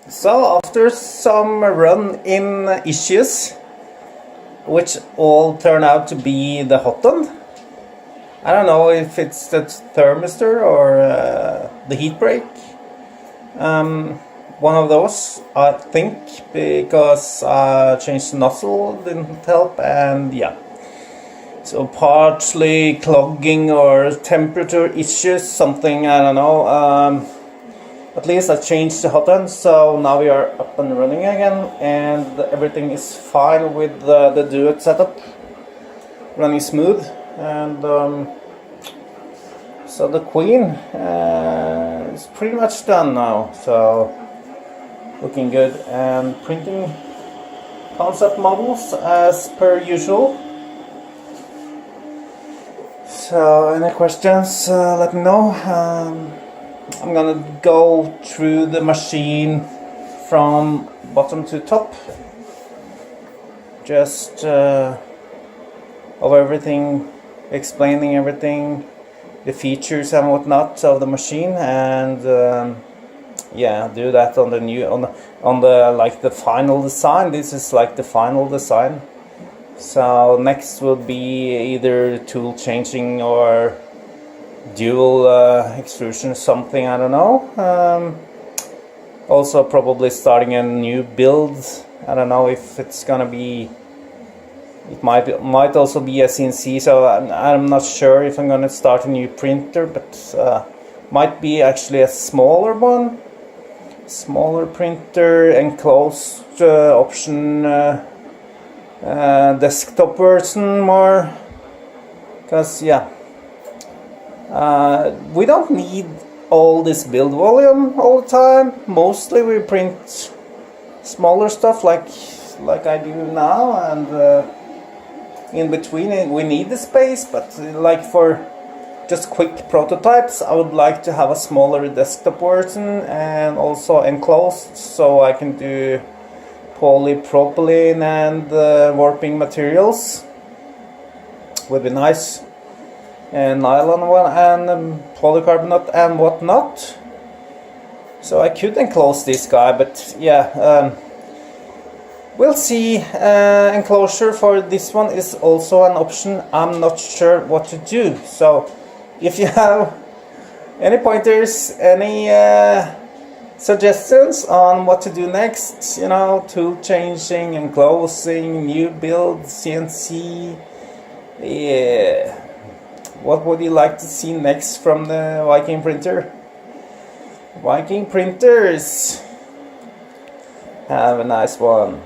So after some run-in issues, which all turn out to be the hot end, I don't know if it's the thermistor or the heat break. One of those, I think, because changed the nozzle didn't help, and yeah. So partly clogging or temperature issues, something, I don't know. At least I changed the hot end, so now we are up and running again, and everything is fine with the duet setup, running smooth. And so the queen is pretty much done now, so looking good, and printing concept models as per usual. So any questions, let me know. I'm gonna go through the machine from bottom to top, just of everything, explaining everything, the features and whatnot of the machine, and yeah, do that on the new on the like the final design. This is like the final design. So next will be either tool changing or dual extrusion, something, I don't know. Also probably starting a new build. I don't know if it's gonna be, it might also be a CNC, so I'm not sure if I'm gonna start a new printer, but might be actually a smaller one, smaller printer, enclosed option, desktop version more, because yeah, we don't need all this build volume all the time. Mostly we print smaller stuff like I do now, and in between we need the space, but like for just quick prototypes I would like to have a smaller desktop version, and also enclosed, so I can do polypropylene and warping materials would be nice, and nylon one, and polycarbonate and whatnot. So I could enclose this guy, but yeah, we'll see. Enclosure for this one is also an option. I'm not sure what to do, so if you have any pointers, any suggestions on what to do next, you know, tool changing, enclosing, new build, CNC, yeah, what would you like to see next from the Viking printer? Viking printers, have a nice one.